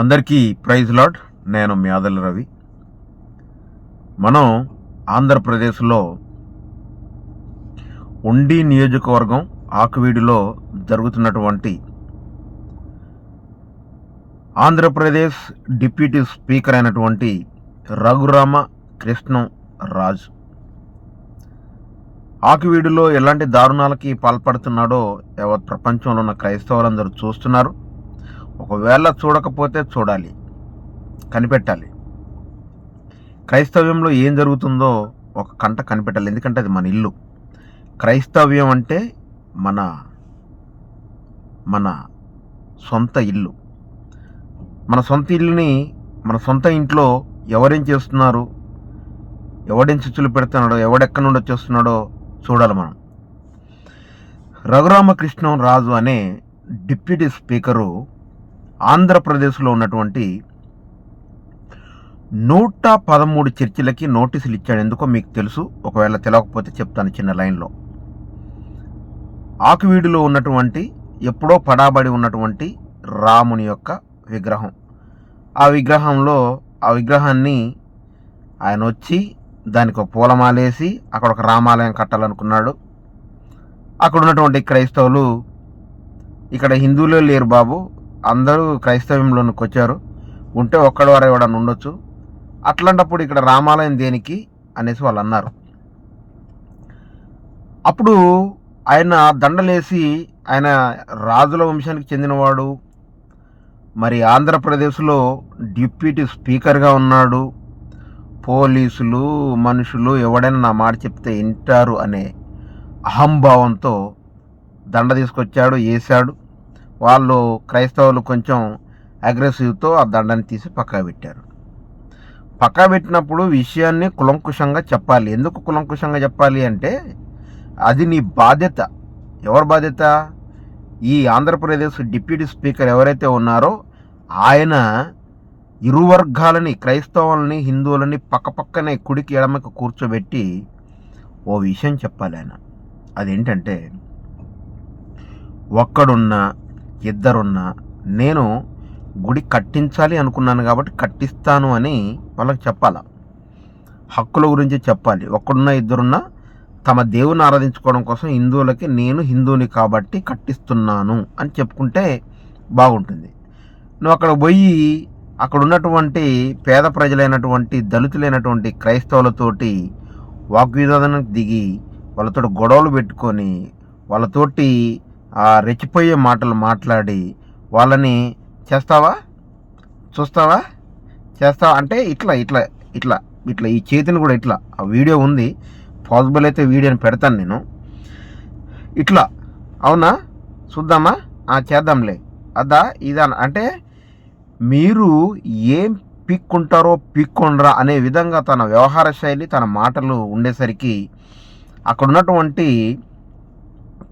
అందరికీ praise lord. నేను మీ ఆదల రవి. మనం ఆంధ్రప్రదేశ్లో ఉండి నియోజకవర్గం ఆకువీడిలో జరుగుతున్నటువంటి ఆంధ్రప్రదేశ్ డిప్యూటీ స్పీకర్ అయినటువంటి రఘురామ కృష్ణం రాజు ఆకువీడిలో ఎలాంటి దారుణాలకి పాల్పడుతున్నాడో యావత్ ప్రపంచంలో ఉన్న క్రైస్తవులందరూ చూస్తున్నారు. ఒకవేళ చూడకపోతే చూడాలి, కనిపెట్టాలి. క్రైస్తవ్యంలో ఏం జరుగుతుందో ఒక కంట కనిపెట్టాలి. ఎందుకంటే అది మన ఇల్లు. క్రైస్తవ్యం అంటే మన మన సొంత ఇల్లు. మన సొంత ఇల్లుని, మన సొంత ఇంట్లో ఎవరేం చేస్తున్నారు, ఎవడేం చిచ్చులు పెడుతున్నాడో, ఎవడెక్కడి నుండి వచ్చేస్తున్నాడో చూడాలి మనం. రఘురామకృష్ణం రాజు అనే డిప్యూటీ స్పీకరు ఆంధ్రప్రదేశ్లో ఉన్నటువంటి 113 చర్చిలకి నోటీసులు ఇచ్చాడు. ఎందుకో మీకు తెలుసు, ఒకవేళ తెలియకపోతే చెప్తాను చిన్న లైన్లో. ఆకువీడిలో ఉన్నటువంటి ఎప్పుడో పడాబడి ఉన్నటువంటి రాముని యొక్క విగ్రహం, ఆ విగ్రహాన్ని ఆయన వచ్చి దానికి ఒక పూలమాలేసి అక్కడ ఒక రామాలయం కట్టాలనుకున్నాడు. అక్కడ ఉన్నటువంటి క్రైస్తవులు, ఇక్కడ హిందువులే లేరు బాబు, అందరూ క్రైస్తవ్యంలోనికి వచ్చారు, ఉంటే ఒక్కడి వారు ఎవడన్నా ఉండొచ్చు, అట్లాంటప్పుడు ఇక్కడ రామాలయం దేనికి అనేసి వాళ్ళు అన్నారు. అప్పుడు ఆయన దండలేసి, ఆయన రాజుల వంశానికి చెందినవాడు, మరి ఆంధ్రప్రదేశ్లో డిప్యూటీ స్పీకర్గా ఉన్నాడు, పోలీసులు మనుషులు ఎవడైనా నా మాట చెప్తే వింటారు అనే అహంభావంతో దండ తీసుకొచ్చాడు, వేశాడు. వాళ్ళు క్రైస్తవులు కొంచెం అగ్రెసివ్తో ఆ దండని తీసి పక్కా పెట్టారు. పక్కా పెట్టినప్పుడు విషయాన్ని కులంకుశంగా చెప్పాలి. ఎందుకు కులంకుశంగా చెప్పాలి అంటే అది నీ బాధ్యత. ఎవరి బాధ్యత? ఈ ఆంధ్రప్రదేశ్ డిప్యూటీ స్పీకర్ ఎవరైతే ఉన్నారో ఆయన ఇరు వర్గాలని, క్రైస్తవులని హిందువులని పక్కపక్కనే కుడికి ఎడమకు కూర్చోబెట్టి ఓ విషయం చెప్పాలి ఆయన. అదేంటంటే, ఒక్కడున్నా ఇద్దరున్నా నేను గుడి కట్టించాలి అనుకున్నాను కాబట్టి కట్టిస్తాను అని వాళ్ళకి చెప్పాల. హక్కుల గురించి చెప్పాలి. ఒక్కడున్నా ఇద్దరున్నా తమ దేవుని ఆరాధించుకోవడం కోసం హిందువులకి నేను హిందువుని కాబట్టి కట్టిస్తున్నాను అని చెప్పుకుంటే బాగుంటుంది. నువ్వు అక్కడ పోయి అక్కడ ఉన్నటువంటి పేద ప్రజలైనటువంటి దళితులైనటువంటి క్రైస్తవులతోటి వాగ్వివాదానికి దిగి వాళ్ళతో గొడవలు పెట్టుకొని వాళ్ళతోటి రెచ్చిపోయే మాటలు మాట్లాడి వాళ్ళని చూస్తావా అంటే ఇట్లా ఇట్లా ఇట్లా ఇట్లా ఈ చేతిని కూడా ఇట్లా, ఆ వీడియో ఉంది, పాసిబుల్ అయితే వీడియోని పెడతాను నేను. ఇట్లా అవునా, చూద్దామా, చేద్దాంలే, అదా ఇదా అంటే మీరు ఏం పిక్కుంటారో పిక్కొండ్రా అనే విధంగా తన వ్యవహార శైలి, తన మాటలు ఉండేసరికి అక్కడ ఉన్నటువంటి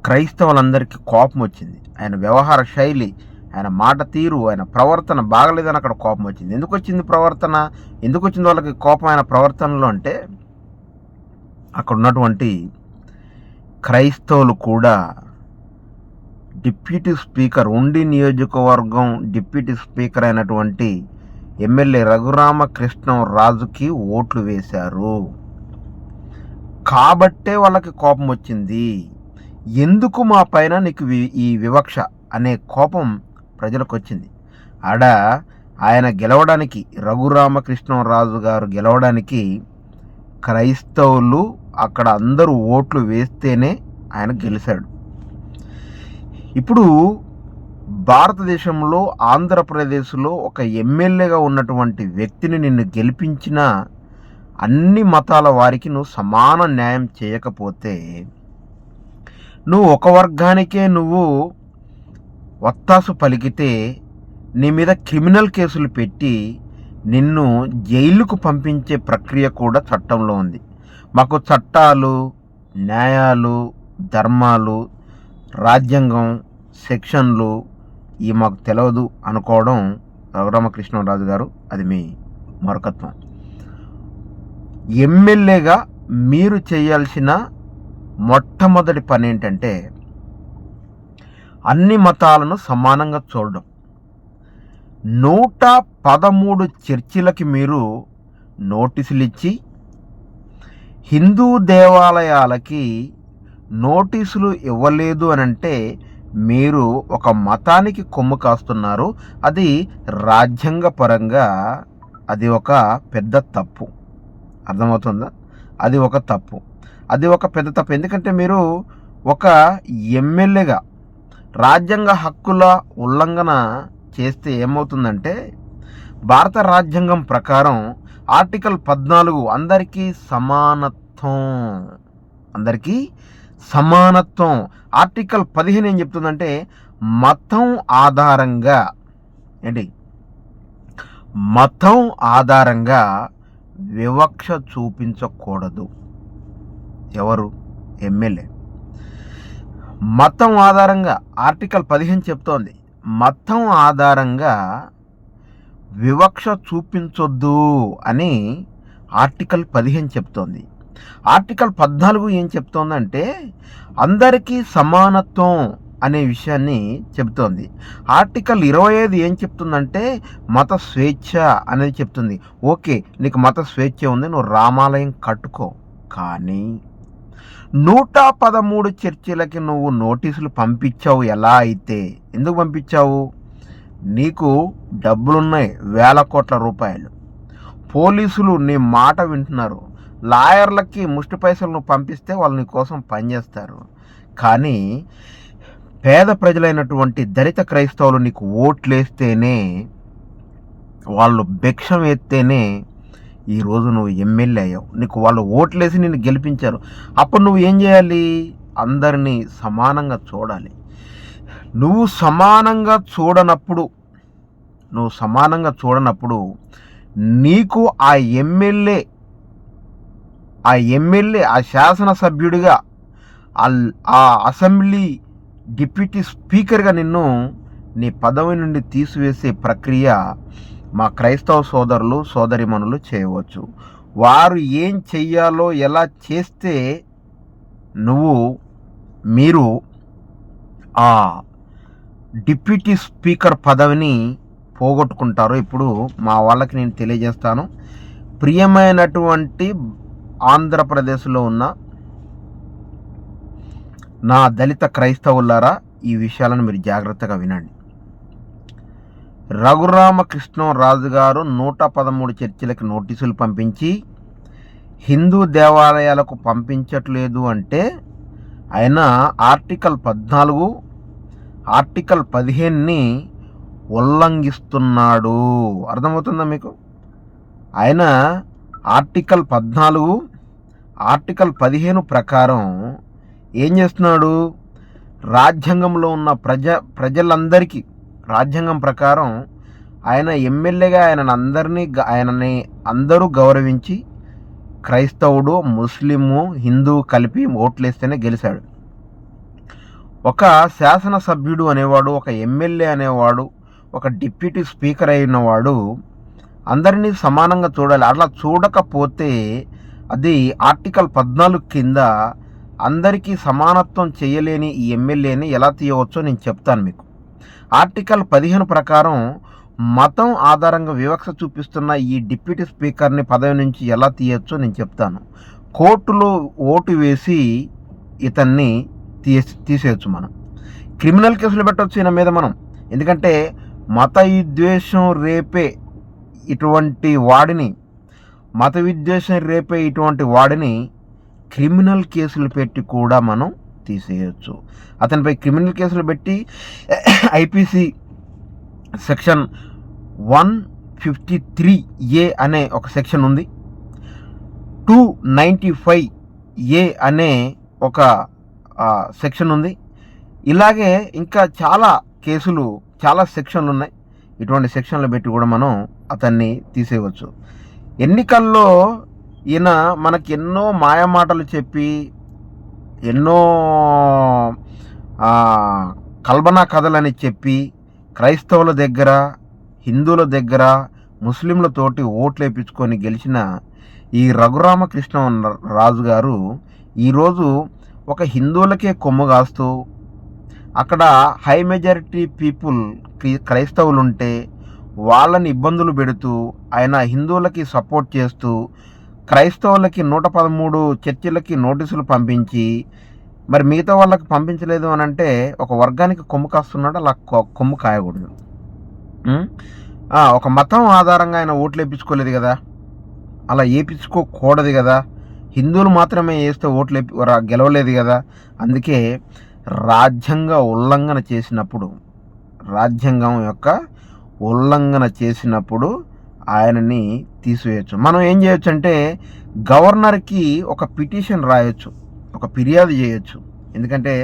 క్రైస్తవులందరికీ కోపం వచ్చింది. ఆయన వ్యవహార శైలి, ఆయన మాట తీరు, ఆయన ప్రవర్తన బాగలేదని అక్కడ కోపం వచ్చింది. ఎందుకు వచ్చింది ప్రవర్తన, ఎందుకు వచ్చింది వాళ్ళకి కోపం ఆయన ప్రవర్తనలో అంటే, అక్కడ ఉన్నటువంటి క్రైస్తవులు కూడా డిప్యూటీ స్పీకర్, ఉండి నియోజకవర్గం డిప్యూటీ స్పీకర్ అయినటువంటి ఎమ్మెల్యే రఘురామకృష్ణం రాజుకి ఓట్లు వేశారు కాబట్టే వాళ్ళకి కోపం వచ్చింది. ఎందుకు మా పైన నీకు ఈ వివక్ష అనే కోపం ప్రజలకు వచ్చింది. ఆయన గెలవడానికి, రఘురామకృష్ణం రాజు గారు గెలవడానికి క్రైస్తవులు అక్కడ అందరూ ఓట్లు వేస్తేనే ఆయన గెలిచాడు. ఇప్పుడు భారతదేశంలో ఆంధ్రప్రదేశ్లో ఒక ఎమ్మెల్యేగా ఉన్నటువంటి వ్యక్తిని నిన్ను గెలిపించిన అన్ని మతాల వారికి నువ్వు సమాన న్యాయం చేయకపోతే, నువ్వు ఒక వర్గానికే నువ్వు వత్తాసు పలికితే నీ మీద క్రిమినల్ కేసులు పెట్టి నిన్ను జైలుకు పంపించే ప్రక్రియ కూడా చట్టంలో ఉంది. మాకు చట్టాలు, న్యాయాలు, ధర్మాలు, రాజ్యాంగం, సెక్షన్లు ఇవి మాకు తెలియదు అనుకోవడం రఘురామకృష్ణరాజు గారు, అది మీ మూర్ఖత్వం. ఎమ్మెల్యేగా మీరు చేయాల్సిన మొట్టమొదటి పని ఏంటంటే అన్ని మతాలను సమానంగా చూడడం. 113 చర్చిలకి మీరు నోటీసులు ఇచ్చి హిందూ దేవాలయాలకి నోటీసులు ఇవ్వలేదు అని అంటే మీరు ఒక మతానికి కొమ్ము కాస్తున్నారు. అది రాజ్యాంగపరంగా అది ఒక పెద్ద తప్పు. అర్థమవుతుందా? అది ఒక తప్పు, అది ఒక పెద్ద తప్పు. ఎందుకంటే మీరు ఒక ఎమ్మెల్యేగా రాజ్యాంగ హక్కుల ఉల్లంఘన చేస్తే ఏమవుతుందంటే, భారత రాజ్యాంగం ప్రకారం ఆర్టికల్ 14 అందరికీ సమానత్వం. ఆర్టికల్ 15 ఏం చెప్తుందంటే, మతం ఆధారంగా వివక్ష చూపించకూడదు. ఎవరు? ఎమ్మెల్యే. మతం ఆధారంగా ఆర్టికల్ 15 చెప్తోంది, మతం ఆధారంగా వివక్ష చూపించొద్దు అని ఆర్టికల్ 15 చెప్తోంది. ఆర్టికల్ 14 ఏం చెప్తోందంటే అందరికీ సమానత్వం అనే విషయాన్ని చెబుతోంది. ఆర్టికల్ 25 ఏం చెప్తుందంటే మత స్వేచ్ఛ అనేది చెప్తుంది. ఓకే, నీకు మత స్వేచ్ఛ ఉంది, నువ్వు రామాలయం కట్టుకో. కానీ 113 చర్చిలకి నువ్వు నోటీసులు పంపించావు. ఎలా అయితే? ఎందుకు పంపించావు? నీకు డబ్బులున్నాయి, వేల కోట్ల రూపాయలు. పోలీసులు నీ మాట వింటున్నారు. లాయర్లకి ముష్టి పైసలు నువ్వు పంపిస్తే వాళ్ళు నీ కోసం పనిచేస్తారు. కానీ పేద ప్రజలైనటువంటి దళిత క్రైస్తవులు నీకు ఓట్లేస్తేనే, వాళ్ళు భిక్షం ఎత్తేనే ఈరోజు నువ్వు ఎమ్మెల్యే అయ్యావు. నీకు వాళ్ళు ఓట్లేసి నిన్ను గెలిపించారు. అప్పుడు నువ్వు ఏం చేయాలి? అందరినీ సమానంగా చూడాలి. నువ్వు సమానంగా చూడనప్పుడు నీకు ఆ ఎమ్మెల్యే ఆ శాసనసభ్యుడిగా ఆ అసెంబ్లీ డిప్యూటీ స్పీకర్గా నిన్ను నీ పదవి నుండి తీసివేసే ప్రక్రియ మా క్రైస్తవ సోదరులు సోదరిమణులు చేయవచ్చు. వారు ఏం చెయ్యాలో ఎలా చేస్తే మీరు ఆ డిప్యూటీ స్పీకర్ పదవిని పోగొట్టుకుంటారో ఇప్పుడు మా వాళ్ళకి నేను తెలియజేస్తాను. ప్రియమైనటువంటి ఆంధ్రప్రదేశ్లో ఉన్న నా దళిత క్రైస్తవులారా, ఈ విషయాలను మీరు జాగ్రత్తగా వినండి. రఘురామకృష్ణరాజు గారు 113 చర్చిలకు నోటీసులు పంపించి హిందూ దేవాలయాలకు పంపించట్లేదు అంటే ఆయన ఆర్టికల్ 14, ఆర్టికల్ 15ని ఉల్లంఘిస్తున్నాడు. అర్థమవుతుందా మీకు? ఆయన ఆర్టికల్ 14, ఆర్టికల్ 15 ప్రకారం ఏం చేస్తున్నాడు? రాజ్యాంగంలో ఉన్న ప్రజలందరికీ రాజ్యాంగం ప్రకారం ఆయన ఎమ్మెల్యేగా ఆయనని అందరూ గౌరవించి క్రైస్తవుడు, ముస్లిము, హిందూ కలిపి ఓట్లేస్తేనే గెలిచాడు. ఒక శాసనసభ్యుడు అనేవాడు, ఒక ఎమ్మెల్యే అనేవాడు, ఒక డిప్యూటీ స్పీకర్ అయినవాడు అందరినీ సమానంగా చూడాలి. అట్లా చూడకపోతే అది ఆర్టికల్ 14 కింద అందరికీ సమానత్వం చేయలేని ఈ ఎమ్మెల్యేని ఎలా తీయవచ్చో నేను చెప్తాను మీకు. ఆర్టికల్ 15 ప్రకారం మతం ఆధారంగా వివక్ష చూపిస్తున్న ఈ డిప్యూటీ స్పీకర్ని పదవి నుంచి ఎలా తీయచ్చో నేను చెప్తాను. కోర్టులో ఓటు వేసి ఇతన్ని తీసేయచ్చు. మనం క్రిమినల్ కేసులు పెట్టవచ్చు ఈయన మీద మనం. ఎందుకంటే మత విద్వేషం రేపే ఇటువంటి వాడిని క్రిమినల్ కేసులు పెట్టి కూడా మనం తీసేయచ్చు. అతనిపై క్రిమినల్ కేసులు పెట్టి ఐపీసీ సెక్షన్ 153A అనే ఒక సెక్షన్ ఉంది, 295A అనే ఒక సెక్షన్ ఉంది. ఇలాగే ఇంకా చాలా సెక్షన్లు ఉన్నాయి. ఇటువంటి సెక్షన్లు పెట్టి కూడా మనం అతన్ని తీసేయవచ్చు. ఎన్నికల్లో ఈయన మనకి ఎన్నో మాయమాటలు చెప్పి, ఎన్నో కల్పనా కథలని చెప్పి క్రైస్తవుల దగ్గర, హిందువుల దగ్గర, ముస్లింలతోటి ఓట్లు వేయించుకొని గెలిచిన ఈ రఘురామకృష్ణరాజు గారు ఈరోజు ఒక హిందువులకే కొమ్ము కాస్తూ, అక్కడ హై మెజారిటీ పీపుల్ క్రైస్తవులు ఉంటే వాళ్ళని ఇబ్బందులు పెడుతూ ఆయన హిందువులకి సపోర్ట్ చేస్తూ క్రైస్తవులకి 113 చర్చిలకి నోటీసులు పంపించి మరి మిగతా వాళ్ళకి పంపించలేదు అని అంటే ఒక వర్గానికి కొమ్ము కాస్తున్నాడు. అలా కొమ్ము కాయకూడదు. ఒక మతం ఆధారంగా ఆయన ఓట్లు వేయించుకోలేదు కదా, అలా వేయించుకోకూడదు కదా. హిందువులు మాత్రమే వేస్తే ఓట్లు గెలవలేదు కదా. అందుకే రాజ్యాంగం యొక్క ఉల్లంఘన చేసినప్పుడు ఆయనని తీసివేయచ్చు. మనం ఏం చేయొచ్చు అంటే గవర్నర్కి ఒక పిటిషన్ రాయొచ్చు, ఒక ఫిర్యాదు చేయొచ్చు. ఎందుకంటే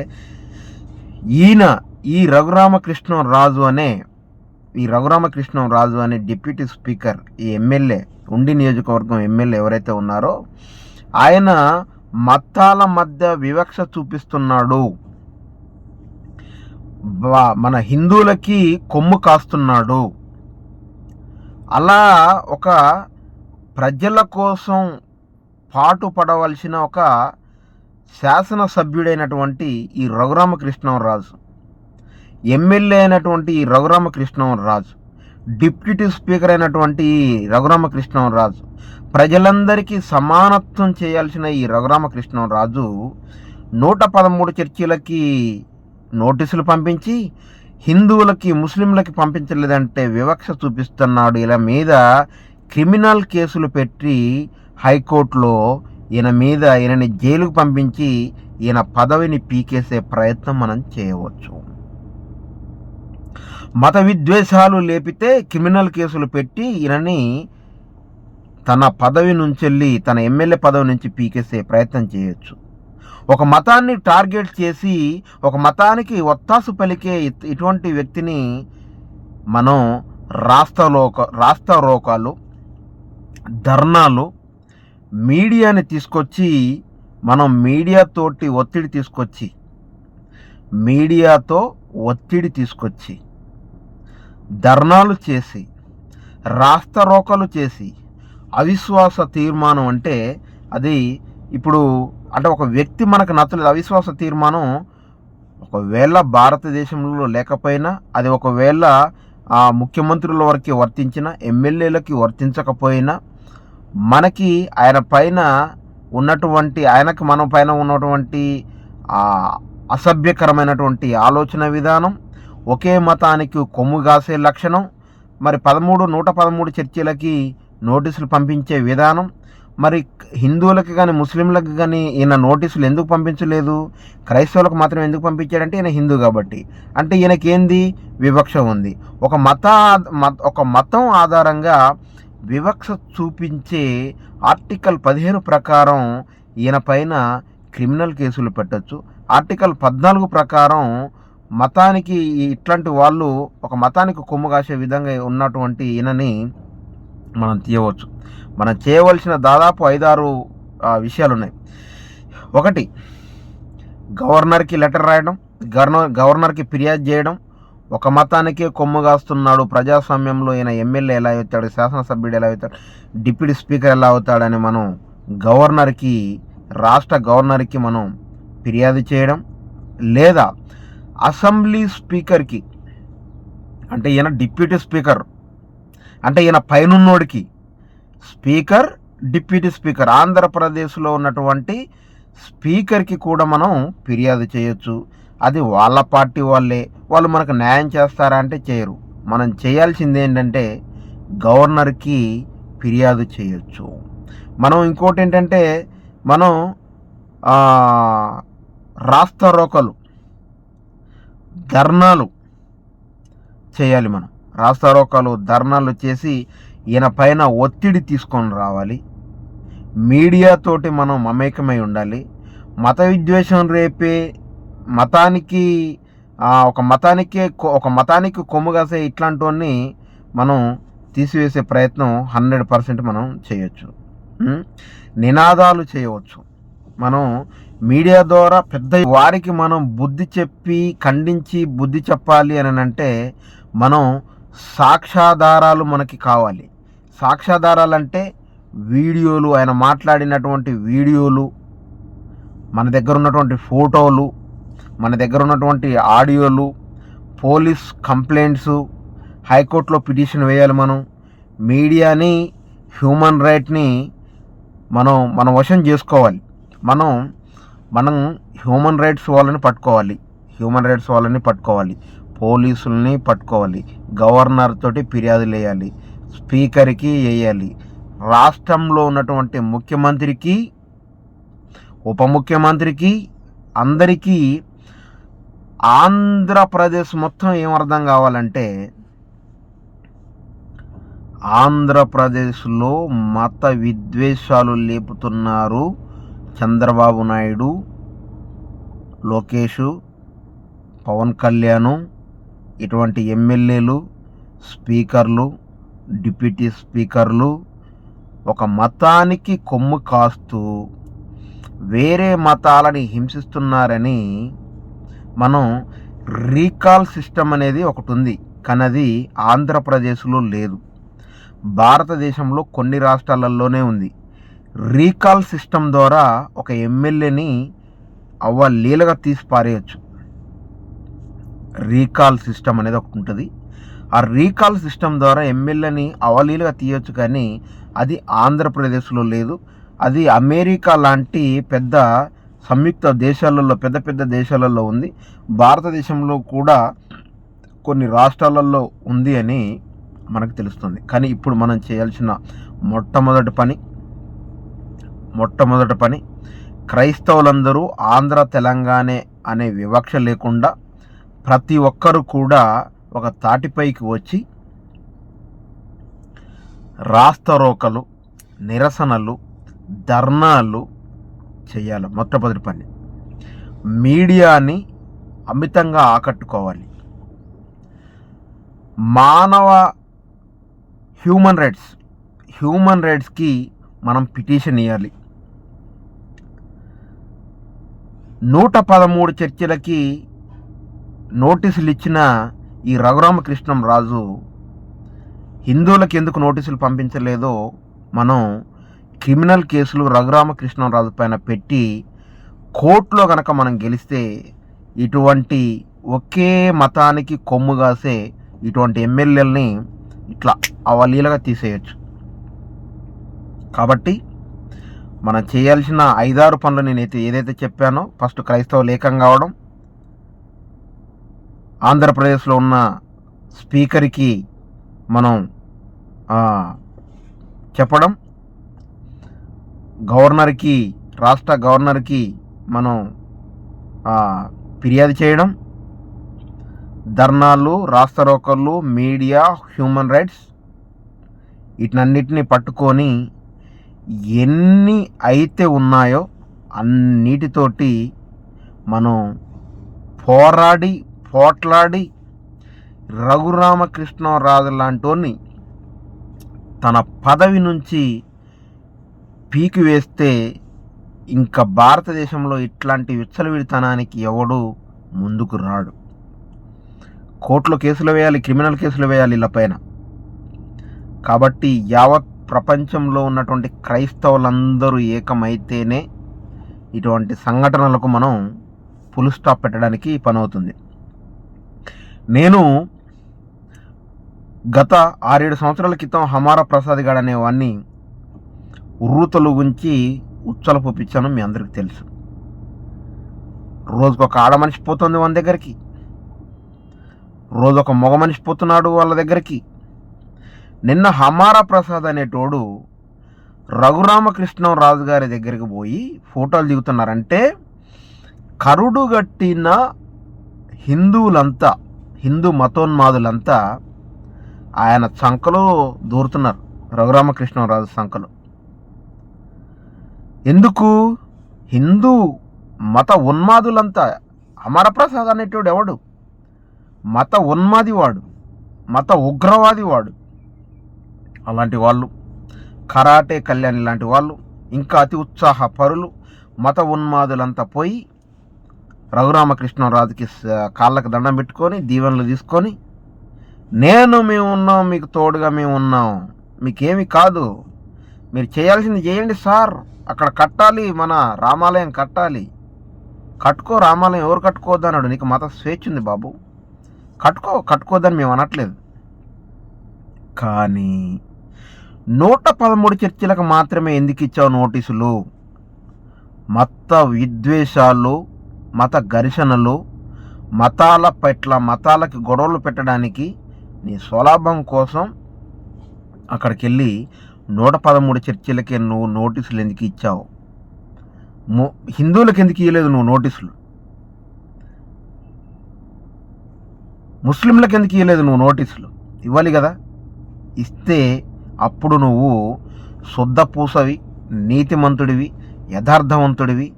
ఈ రఘురామకృష్ణరాజు అనే డిప్యూటీ స్పీకర్, ఈ ఎమ్మెల్యే, ఉండి నియోజకవర్గం ఎమ్మెల్యే ఎవరైతే ఉన్నారో ఆయన మతాల మధ్య వివక్ష చూపిస్తున్నాడు, మన హిందువులకి కొమ్ము కాస్తున్నాడు. అలా ఒక ప్రజల కోసం పాటుపడవలసిన ఒక శాసనసభ్యుడైనటువంటి ఈ రఘురామకృష్ణరాజు, ఎమ్మెల్యే అయినటువంటి ఈ రఘురామకృష్ణరాజు, డిప్యూటీ స్పీకర్ అయినటువంటి ఈ రఘురామకృష్ణరాజు, ప్రజలందరికీ సమానత్వం చేయాల్సిన ఈ రఘురామకృష్ణరాజు 113 చర్చిలకి నోటీసులు పంపించి హిందువులకి ముస్లింలకి పంపించలేదంటే వివక్ష చూపిస్తున్నాడు. ఇలా మీద క్రిమినల్ కేసులు పెట్టి హైకోర్టులో ఈయనని జైలుకు పంపించి ఈయన పదవిని పీకేసే ప్రయత్నం మనం చేయవచ్చు. మత విద్వేషాలు లేపితే క్రిమినల్ కేసులు పెట్టి ఈయనని తన పదవి నుంచి, తన ఎమ్మెల్యే పదవి నుంచి పీకేసే ప్రయత్నం చేయొచ్చు. ఒక మతాన్ని టార్గెట్ చేసి ఒక మతానికి ఒత్తాసు పలికే ఇటువంటి వ్యక్తిని మనం రాస్తారోకాలు, ధర్నాలు, మీడియాని తీసుకొచ్చి మనం మీడియాతో ఒత్తిడి తీసుకొచ్చి ధర్నాలు చేసి రాస్తారోకాలు చేసి అవిశ్వాస తీర్మానం అంటే అది ఇప్పుడు అంటే ఒక వ్యక్తి మనకు నచ్చలేదు. అవిశ్వాస తీర్మానం ఒకవేళ భారతదేశంలో లేకపోయినా, అది ఒకవేళ ముఖ్యమంత్రుల వరకు వర్తించిన, ఎమ్మెల్యేలకి వర్తించకపోయినా, మనకి ఆయనకు మన పైన ఉన్నటువంటి అసభ్యకరమైనటువంటి ఆలోచన విధానం, ఒకే మతానికి కొమ్ము కాసే లక్షణం, మరి 113 చర్చిలకి నోటీసులు పంపించే విధానం, మరి హిందువులకి కానీ ముస్లింలకు కానీ ఈయన నోటీసులు ఎందుకు పంపించలేదు, క్రైస్తవులకు మాత్రం ఎందుకు పంపించాడంటే ఈయన హిందూ కాబట్టి. అంటే ఈయనకేంది వివక్ష ఉంది. ఒక మతం ఆధారంగా వివక్ష చూపించే ఆర్టికల్ 15 ప్రకారం ఈయన పైన క్రిమినల్ కేసులు పెట్టచ్చు. ఆర్టికల్ 14 ప్రకారం మతానికి ఇట్లాంటి వాళ్ళు ఒక మతానికి కొమ్ము కాసే విధంగా ఉన్నటువంటి ఈయనని మనం తీయవచ్చు. మనం చేయవలసిన దాదాపు 5-6 విషయాలు ఉన్నాయి. ఒకటి, గవర్నర్కి లెటర్ రాయడం, గవర్నర్కి ఫిర్యాదు చేయడం. ఒక మతానికే కొమ్ము కాస్తున్నాడు, ప్రజాస్వామ్యంలో ఈయన ఎమ్మెల్యే ఎలా అవుతాడు, శాసనసభ్యుడు ఎలా అవుతాడు, డిప్యూటీ స్పీకర్ ఎలా అవుతాడని మనం రాష్ట్ర గవర్నర్కి మనం ఫిర్యాదు చేయడం. లేదా అసెంబ్లీ స్పీకర్కి, అంటే ఈయన డిప్యూటీ స్పీకర్, అంటే ఈయన పైనున్నోడికి స్పీకర్, డిప్యూటీ స్పీకర్, ఆంధ్రప్రదేశ్లో ఉన్నటువంటి స్పీకర్కి కూడా మనం ఫిర్యాదు చేయొచ్చు. అది వాళ్ళ పార్టీ వాళ్ళు మనకు న్యాయం చేస్తారా అంటే చేయరు. మనం చేయాల్సింది ఏంటంటే గవర్నర్కి ఫిర్యాదు చేయొచ్చు. మనం ఇంకోటి ఏంటంటే మనం రాస్తారోకలు, ధర్నాలు చేయాలి. మనం రాస్తారోకలు, ధర్నాలు చేసి ఈయన పైన ఒత్తిడి తీసుకొని రావాలి. మీడియాతోటి మనం మమేకమై ఉండాలి. మత విద్వేషం రేపే ఒక మతానికి కొమ్ము కాసే ఇట్లాంటివన్నీ మనం తీసివేసే ప్రయత్నం 100% మనం చేయొచ్చు. నినాదాలు చేయవచ్చు. మనం మీడియా ద్వారా పెద్ద వారికి మనం బుద్ధి చెప్పి ఖండించి బుద్ధి చెప్పాలి అని అంటే మనం సాక్ష్యాధారాలు మనకి కావాలి. సాక్ష్యాధారాలు అంటే వీడియోలు, ఆయన మాట్లాడినటువంటి వీడియోలు, మన దగ్గర ఉన్నటువంటి ఫోటోలు, మన దగ్గర ఉన్నటువంటి ఆడియోలు, పోలీస్ కంప్లైంట్స్, హైకోర్టులో పిటిషన్ వేయాలి. మనం మీడియాని, హ్యూమన్ రైట్ని మన వశం చేసుకోవాలి. మనం హ్యూమన్ రైట్స్ వాళ్ళని పట్టుకోవాలి, పోలీసుల్ని పట్టుకోవాలి, గవర్నర్ తోటి ఫిర్యాదులు వేయాలి, స్పీకర్కి వేయాలి, రాష్ట్రంలో ఉన్నటువంటి ముఖ్యమంత్రికి, ఉప ముఖ్యమంత్రికి, అందరికీ ఆంధ్రప్రదేశ్ మొత్తం ఏమర్థం కావాలంటే ఆంధ్రప్రదేశ్లో మత విద్వేషాలు లేపుతున్నారు చంద్రబాబు నాయుడు, లోకేష్, పవన్ కళ్యాణ్, ఇటువంటి ఎమ్మెల్యేలు, స్పీకర్లు, డిప్యూటీ స్పీకర్లు ఒక మతానికి కొమ్ము కాస్తూ వేరే మతాలని హింసిస్తున్నారని మనం రీకాల్ సిస్టమ్ అనేది ఒకటి ఉంది, కానీ అది ఆంధ్రప్రదేశ్లో లేదు. భారతదేశంలో కొన్ని రాష్ట్రాలలోనే ఉంది. రీకాల్ సిస్టమ్ ద్వారా ఒక ఎమ్మెల్యేని లీలగా తీసి పారేయచ్చు. రీకాల్ సిస్టమ్ అనేది ఒకటి ఉంటుంది. ఆ రీకాల్ సిస్టమ్ ద్వారా ఎమ్మెల్యేని అవలీలుగా తీయొచ్చు, కానీ అది ఆంధ్రప్రదేశ్లో లేదు. అది అమెరికా లాంటి పెద్ద సంయుక్త దేశాలలో, పెద్ద దేశాలలో ఉంది. భారతదేశంలో కూడా కొన్ని రాష్ట్రాలలో ఉంది అని మనకు తెలుస్తుంది. కానీ ఇప్పుడు మనం చేయాల్సిన మొట్టమొదటి పని క్రైస్తవులందరూ ఆంధ్ర తెలంగాణ అనే వివక్ష లేకుండా ప్రతి ఒక్కరు కూడా ఒక తాటిపైకి వచ్చి రాస్తారోకలు, నిరసనలు, ధర్నాలు చేయాలి. మొట్టమొదటి పని మీడియాని అమితంగా ఆకట్టుకోవాలి. మానవ హ్యూమన్ రైట్స్కి మనం పిటిషన్ ఇవ్వాలి. 113 చర్చిలకి నోటీసులు ఇచ్చిన ఈ రఘురామకృష్ణంరాజు హిందువులకు ఎందుకు నోటీసులు పంపించలేదో మనం క్రిమినల్ కేసులు రఘురామకృష్ణంరాజు పైన పెట్టి కోర్టులో కనుక మనం గెలిస్తే ఇటువంటి ఒకే మతానికి కొమ్ము కాసే ఇటువంటి ఎమ్మెల్యేలని ఇట్లా అవలీలగా తీసేయచ్చు. కాబట్టి మనం చేయాల్సిన 5-6 పనులు నేనైతే ఏదైతే చెప్పానో, ఫస్ట్ క్రైస్తవులు ఏకం కావడం, ఆంధ్రప్రదేశ్లో ఉన్న స్పీకర్కి మనం చెప్పడం, రాష్ట్ర గవర్నర్కి మనం ఫిర్యాదు చేయడం, ధర్నాలు, రాస్తారోకలు, మీడియా, హ్యూమన్ రైట్స్ వీటన్నిటిని పట్టుకొని ఎన్ని అయితే ఉన్నాయో అన్నిటితోటి మనం పోట్లాడి రఘురామకృష్ణరాజు లాంటి తన పదవి నుంచి పీకి వేస్తే ఇంకా భారతదేశంలో ఇట్లాంటి విచ్చలవిడితనానికి ఎవడు ముందుకు రాడు. కోర్టులో కేసులు వేయాలి, క్రిమినల్ కేసులు వేయాలి ఇలా పైన. కాబట్టి యావత్ ప్రపంచంలో ఉన్నటువంటి క్రైస్తవులందరూ ఏకమైతేనే ఇటువంటి సంఘటనలకు మనం ఫుల్ స్టాప్ పెట్టడానికి పని అవుతుంది. నేను గత 6-7 సంవత్సరాల క్రితం హమారా ప్రసాద్ గారు అనేవాడిని ఉర్రూతలు గురించి ఉచ్చల పొప్పించాను, మీ అందరికీ తెలుసు. రోజుకొక ఆడ మనిషి పోతుంది వాళ్ళ దగ్గరికి, రోజు ఒక మగ మనిషి పోతున్నాడు వాళ్ళ దగ్గరికి. నిన్న హమారా ప్రసాద్ అనేటోడు రఘురామకృష్ణరాజు గారి దగ్గరికి పోయి ఫోటోలు దిగుతున్నారంటే కరుడు గట్టిన హిందూ మతోన్మాదులంతా ఆయన చంకలో దూరుతున్నారు, రఘురామకృష్ణరాజు సంకలో. ఎందుకు? హిందూ మత ఉన్మాదులంతా. హమారా ప్రసాద్ అనేటోడు ఎవడు? మత ఉన్మాది వాడు, మత ఉగ్రవాది వాడు. అలాంటి వాళ్ళు, కరాటే కళ్యాణి లాంటి వాళ్ళు, ఇంకా అతి ఉత్సాహ పరులు, మత ఉన్మాదులంతా పోయి రఘురామకృష్ణరాజుకి కాళ్ళకు దండం పెట్టుకొని దీవెనలు తీసుకొని, మేము ఉన్నాం, మీకు తోడుగా మేము ఉన్నాం, మీకేమి కాదు, మీరు చేయాల్సింది చేయండి సార్, అక్కడ కట్టాలి, మన రామాలయం కట్టాలి, కట్టుకో, రామాలయం ఎవరు కట్టుకోవద్దు అన్నాడు. నీకు మత స్వేచ్ఛ ఉంది బాబు, కట్టుకోవద్దని మేము అనట్లేదు. కానీ 113 చర్చిలకు మాత్రమే ఎందుకు ఇచ్చావు నోటీసులు? మత విద్వేషాలు, మత ఘర్షణలు, మతాల పట్ల మతాలకి గొడవలు పెట్టడానికి నీ స్వలాభం కోసం అక్కడికి వెళ్ళి 113 చర్చిలకే నువ్వు నోటీసులు ఎందుకు ఇచ్చావు? హిందువులకు ఎందుకు ఇవ్వలేదు నువ్వు నోటీసులు? ముస్లింలకు ఎందుకు ఇవ్వలేదు నువ్వు నోటీసులు? ఇవ్వాలి కదా. ఇస్తే అప్పుడు నువ్వు శుద్ధపూసవి, నీతిమంతుడివి, యథార్థవంతుడివి,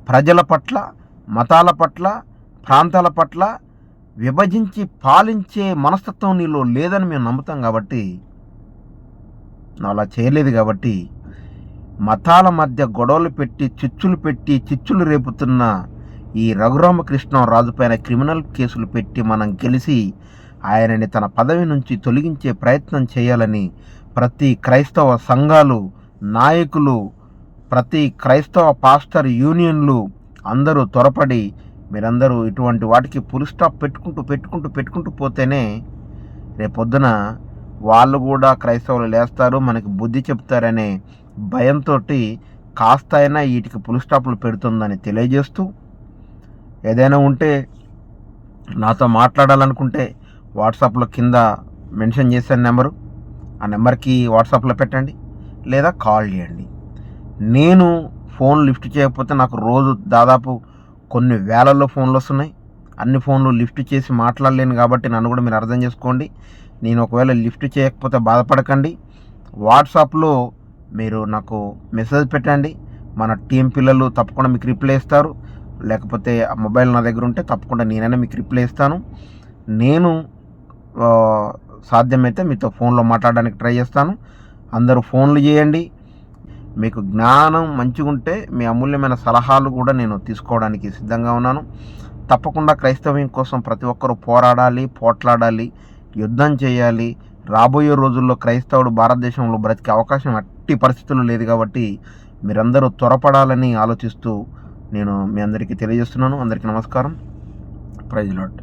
ప్రజల పట్ల, మతాల పట్ల, ప్రాంతాల పట్ల విభజించి పాలించే మనస్తత్వం నీలో లేదని మేము నమ్ముతాం కాబట్టి నువ్వు అలా చేయలేదు. కాబట్టి మతాల మధ్య గొడవలు పెట్టి చిచ్చులు రేపుతున్న ఈ రఘురామకృష్ణరాజు పైన క్రిమినల్ కేసులు పెట్టి మనం గెలిచి ఆయనని తన పదవి నుంచి తొలగించే ప్రయత్నం చేయాలని ప్రతి క్రైస్తవ సంఘాలు, నాయకులు, ప్రతి క్రైస్తవ పాస్టర్ యూనియన్లు అందరూ త్వరపడి మీరందరూ ఇటువంటి వాటికి ఫుల్ స్టాప్ పెట్టుకుంటూ పోతేనే రేపొద్దున వాళ్ళు కూడా క్రైస్తవులు లేస్తారు, మనకి బుద్ధి చెప్తారనే భయంతో కాస్త అయినా వీటికి ఫుల్ స్టాప్లు పెడుతుందని తెలియజేస్తూ, ఏదైనా ఉంటే నాతో మాట్లాడాలనుకుంటే వాట్సాప్లో కింద మెన్షన్ చేసిన నెంబరు, ఆ నెంబర్కి వాట్సాప్లో పెట్టండి లేదా కాల్ చేయండి. నేను ఫోన్ లిఫ్ట్ చేయకపోతే నాకు రోజు దాదాపు కొన్ని వేలల్లో ఫోన్లు వస్తున్నాయి. అన్ని ఫోన్లు లిఫ్ట్ చేసి మాట్లాడలేను కాబట్టి నన్ను కూడా మీరు అర్థం చేసుకోండి. నేను ఒకవేళ లిఫ్ట్ చేయకపోతే బాధపడకండి. వాట్సాప్లో మీరు నాకు మెసేజ్ పెట్టండి, మన టీం పిల్లలు తప్పకుండా మీకు రిప్లై ఇస్తారు. లేకపోతే ఆ మొబైల్ నా దగ్గర ఉంటే తప్పకుండా నేనైనా మీకు రిప్లై ఇస్తాను. నేను సాధ్యమైతే మీతో ఫోన్లో మాట్లాడడానికి ట్రై చేస్తాను. అందరూ ఫోన్లు చేయండి. మీకు జ్ఞానం మంచిగా ఉంటే మీ అమూల్యమైన సలహాలు కూడా నేను తీసుకోవడానికి సిద్ధంగా ఉన్నాను. తప్పకుండా క్రైస్తవ్యం కోసం ప్రతి ఒక్కరూ పోట్లాడాలి, యుద్ధం చేయాలి. రాబోయే రోజుల్లో క్రైస్తవుడు భారతదేశంలో బ్రతికే అవకాశం అట్టి పరిస్థితులు లేదు. కాబట్టి మీరందరూ త్వరపడాలని ఆలోచిస్తూ నేను మీ అందరికీ తెలియజేస్తున్నాను. అందరికీ నమస్కారం. Praise lord.